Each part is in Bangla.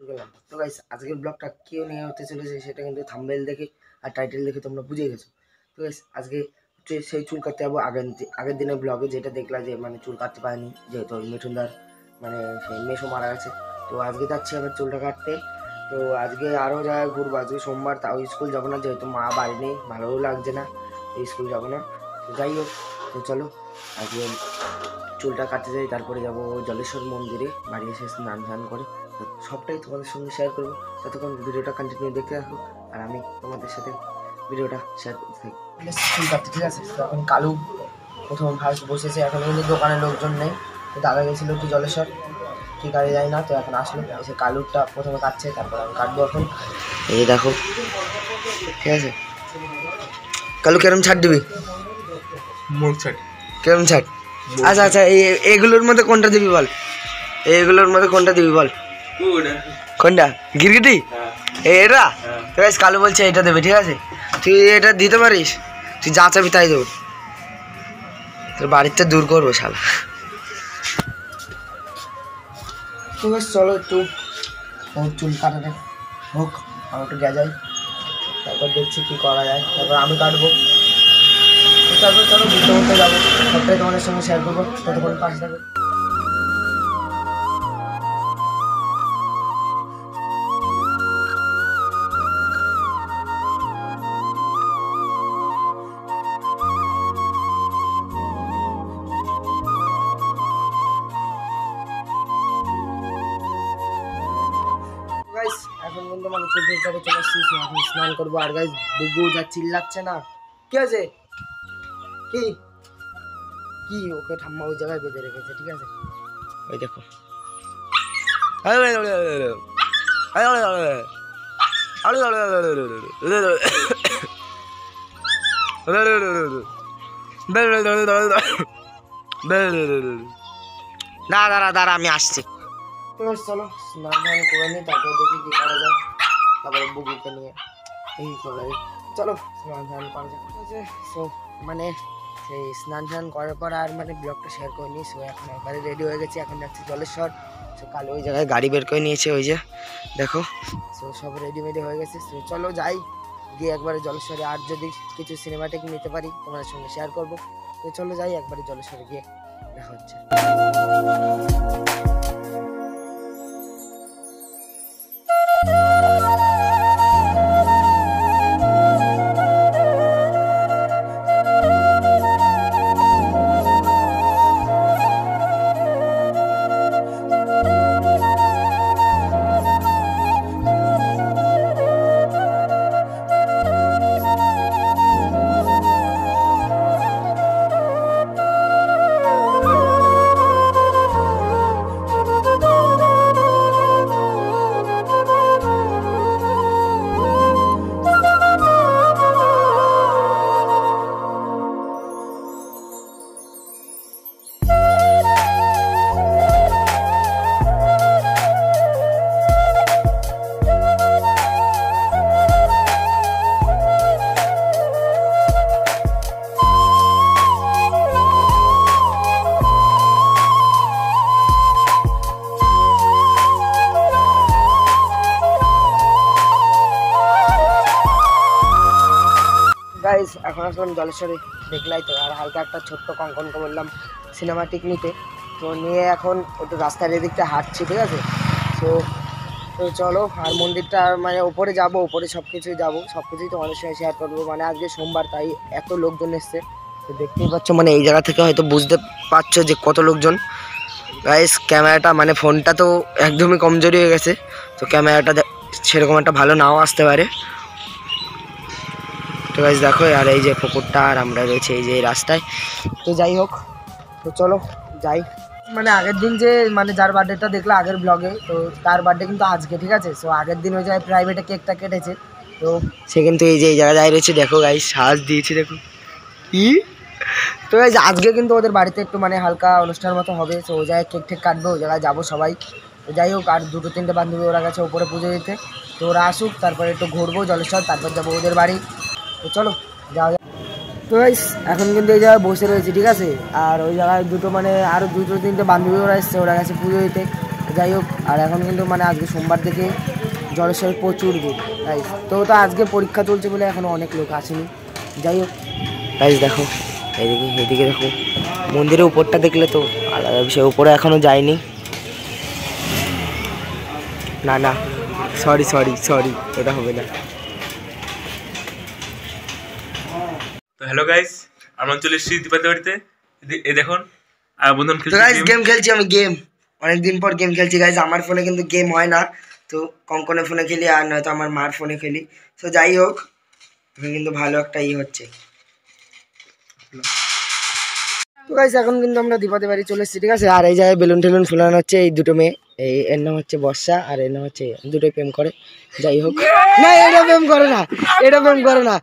গেলাম। তো গাইস আজকের ব্লগটা কেউ নিয়ে হতে চলেছে সেটা কিন্তু থাম্বনেল দেখে আর টাইটেল দেখে তোমরা বুঝে গেছো। তো গাইস আজকে সেই চুল কাটতে যাবো আগের দিনের ব্লগে, যেটা দেখলা যে মানে চুল কাটতে পারিনি যেহেতু মিঠুনদার মানে সেই মেশো মারা গেছে। তো আজকে যাচ্ছি আবার চুলটা কাটতে। তো আজকে আরও জায়গায় ঘুরবো, আজকে সোমবার, তাও স্কুল যাবো না যেহেতু মা বাড়ি নেই, ভালোও লাগছে না, স্কুল যাবো না। তো যাই হোক, তো চলো আজকে চুলটা কাটতে যাই, তারপরে যাবো জলেশ্বর মন্দিরে, বাড়ি এসে স্নান ধান করে সবটাই তোমাদের সঙ্গে শেয়ার করবো। ততক্ষণ ভিডিওটা কন্টিনিউ দেখতে থাকো আর আমি তোমাদের সাথে ভিডিওটা শেয়ার করতে থাকি। চুল কাটতে ঠিক আছে। তো এখন কালু প্রথম ফার্স্ট বসেছে, এখন কিন্তু দোকানে লোকজন নেই। তো দাদা গেছিলো একটু জলেশ্বর, ঠিক আছে যাই না, তো এখন আসলো এসে কালুরটা প্রথমে কাটছে, তারপর আমি কাটবো এখন। এই দেখো ঠিক আছে। কালু কেরম ছাড় দিবি? কেরম ছাড়? আচ্ছা আচ্ছা, এগুলোর মধ্যে কোনটা দিবি বল, এইগুলোর মধ্যে কোনটা দিবি বল? কোনটা? গিরগিটি? এটা ঠিক আছে, কালু বলছে এটা দেবে, ঠিক আছে তুই এটা দিতে পারিস, তুই যা চাবি তাই দেবো, তোর বাড়িতে দূর করবো শালা। ঠিক আছে চলো একটু চুল কাটাতে হোক, আমি একটু গে যাই, তারপর দেখছি কী করা যায়, তারপর আমি কাটবো। তারপর চলো ঘুরতে ঘুরতে যাবো, সবটাই তোমাদের সঙ্গে শেয়ার করবো, ততক্ষণ পাশে থাকো। এখন কিন্তু মানে চুল কাটে চলে আসছি, এখন স্নান করবো। আর গাইস বুবু যা চিল্লাচ্ছে না, কি আছে? কি কি ওকে ঠাম্মা ওই জায়গায় বেঁধে রেখেছে, ঠিক আছে ওই দেখো। দাঁড়া আমি আসছি। চলো স্নান ধান করে নিই, তারপর দেখি কি করা যায়, তারপরে বুবুকে নিয়ে এই করা যায়। চলো স্নান ধান করা যায়। সো মানে সেই স্নান ধান করার পর আর মানে ব্লগটা শেয়ার করে নিই। সো এখন একবারে রেডি হয়ে গেছি, এখন যাচ্ছি জলেশ্বর। সো কালো ওই জায়গায় গাড়ি বের করে নিয়েছে, ওই যে দেখো। সো সব রেডিমেডি হয়ে গেছে। সো চলো যাই, গিয়ে একবারে জলেশ্বরে আর যদি কিছু সিনেমাটিক নিতে পারি তোমাদের সঙ্গে শেয়ার করবো। তো চলো যাই একবারে জলেশ্বরে, গিয়ে দেখা হচ্ছে। গাইস এখন আসলাম জলেশ্বরে, দেখলাই তো, আর হালকা একটা ছোট্ট কঙ্কনকে বললাম সিনেমাটিক নিতে, তো নিয়ে এখন একটু রাস্তার এদিকটা হাঁটছি, ঠিক আছে। তো চলো, আর মন্দিরটা মানে ওপরে যাবো, ওপরে সব কিছুই যাবো, সব কিছুই তোমাদের সঙ্গে শেয়ার করবো। মানে আজকে সোমবার, তাই এত লোকজন এসছে, তো দেখতেই পাচ্ছ, মানে এই জায়গা থেকে হয়তো বুঝতে পারছো যে কত লোকজন। গাইস ক্যামেরাটা মানে ফোনটা তো একদমই কমজোরি হয়ে গেছে, তো ক্যামেরাটা সেরকম একটা ভালো নাও আসতে পারে। তো গাইস দেখো, আর এই যে পুকুরটা, আর আমরা রয়েছে এই যে এই রাস্তায়। তো যাই হোক, তো চলো যাই। মানে আগের দিন যে মানে যার বার্থডেটা দেখলো আগের ব্লগে, তো তার বার্থডে কিন্তু আজকে, ঠিক আছে। সো আগের দিন ওই জায়গায় প্রাইভেটে কেকটা কেটেছে, তো সে কিন্তু এই যে এই জায়গায় দাঁড়িয়ে রয়েছে, দেখো গাইস সাজ দিয়েছে দেখো কি। তো গাইস আজকে কিন্তু ওদের বাড়িতে একটু মানে হালকা অনুষ্ঠান মতো হবে, তো ওই জায়গায় কেক ঠেক কাটবে, ওই জায়গায় যাবো সবাই। তো যাই হোক, আর দুটো তিনটে বান্ধবী ওরা গেছে ওপরে পুজো দিতে, তো ওরা আসুক, তারপরে একটু ঘুরবো জলেশ্বর, তারপর যাবো ওদের বাড়ি। তো চলো যাওয়া যাক। তো গাইস এখন কিন্তু এই জায়গায় বসে রয়েছে, ঠিক আছে। আর ওই জায়গায় দুটো মানে আরও দুটো তিনটে বান্ধবী ওরা এসছে, ওরা গেছে পুজো দিতে। যাই হোক, আর এখন কিন্তু মানে আজকে সোমবার থেকে জলেশ্বরে প্রচুর ভিড় গাইস। তো আজকে পরীক্ষা চলছে বলে এখনও অনেক লোক আসেনি। যাই হোক গাইস, দেখো এইদিকে দেখো, মন্দিরের উপরটা দেখলে তো আলাদা বিষয়। উপরে এখনও যায়নি, না সরি এটা হবে না। তো হ্যালো গাইস, আমরা চলে এসেছি দীপাতে বাড়িতে। এই দেখুন আর বন্ধন তো গাইস গেম খেলছি আমি, অনেকদিন পর গেম খেলছি গাইস। আমার ফোনে কিন্তু গেম হয় না, তো কঙ্কনের ফোনে খেলি, আর নয়তো আমার মার ফোনে খেলি। তো যাই হোক, কিন্তু ভালো একটা হচ্ছে। তো গাইস এখন কিন্তু আমরা দীপাতে বাড়ি চলে এসেছি, ঠিক আছে। আর এই জায়গায় বেলুন টেলুন ফুলানো হচ্ছে। এই দুটো মেয়ে, এর নাম হচ্ছে বর্ষা আর এর নাম হচ্ছে, দুটোই প্রেম করে। যাই হোক, না এটা প্রেম করে না,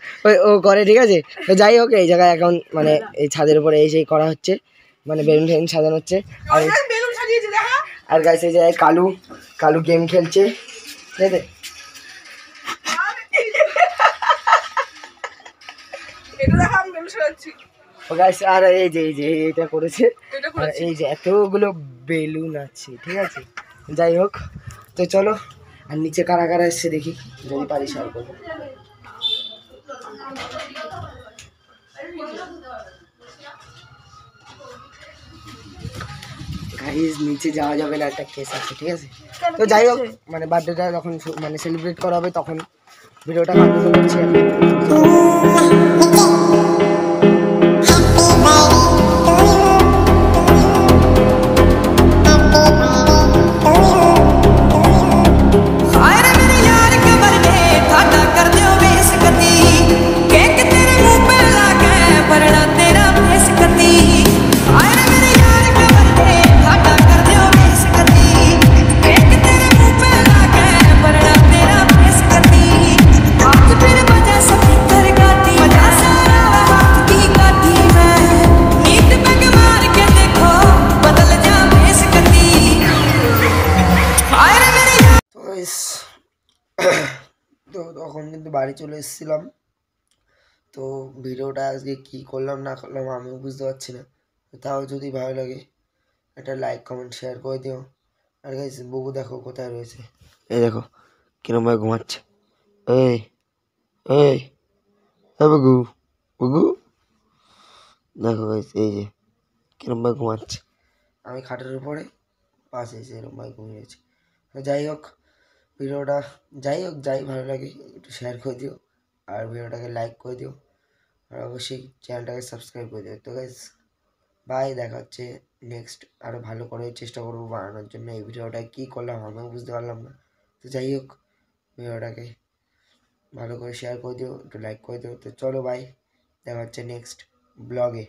ও করে, ঠিক আছে। তো যাই হোক, এই জায়গায় এখন মানে এই ছাদের উপরে এসেই করা হচ্ছে, মানে বেলুন টেলুন সাজানো হচ্ছে। আর গাইস এই জায়গায় কালু গেম খেলছে, ঠিক আছে। আর এই যে এটা করেছে, এই যে এতগুলো বেলুন আছে, ঠিক আছে। যাই হোক, তো চলো, আর নিচে কারা এসছে দেখি, যদি পারি শেয়ার করবো। গাইস নিচে যাওয়া যাবে না, একটা কেস আছে, ঠিক আছে। তো যাই হোক, মানে বার্থডেটা যখন মানে সেলিব্রেট করা হবে তখন ভিডিওটা কন্টিনিউ করছি আমি। তো তখন কিন্তু বাড়ি চলে এসেছিলাম। তো ভিডিওটা আজকে কি করলাম না করলাম আমিও বুঝতে পারছি না। তাও যদি ভালো লাগে একটা লাইক কমেন্ট শেয়ার করে দিও। আর গাইস বুবু দেখো কোথায় রয়েছে, এই দেখো কিরম ভাবে ঘুমাচ্ছে। এই এই বুবু দেখো গাইস, এই যে কিরম ভাবে ঘুমাচ্ছে। আমি খাটের উপরে পাশে এসে এরম ভাবে ঘুমিয়েছি। যাই হোক ভিডিওটা, যাই ভালো লাগে একটু শেয়ার করে দিও, আর ভিডিওটাকে লাইক করে দিও, আর অবশ্যই চ্যানেলটাকে সাবস্ক্রাইব করে দিও। তো গাইস বাই, দেখা হচ্ছে নেক্সট। আরও ভালো করে চেষ্টা করবো বানানোর জন্য। এই ভিডিওটা কী করলাম আমিও বুঝতে পারলাম না। তো যাই হোক, ভিডিওটাকে ভালো করে শেয়ার করে দিও, একটু লাইক করে দিও। তো চলো বাই, দেখা হচ্ছে নেক্সট ব্লগে।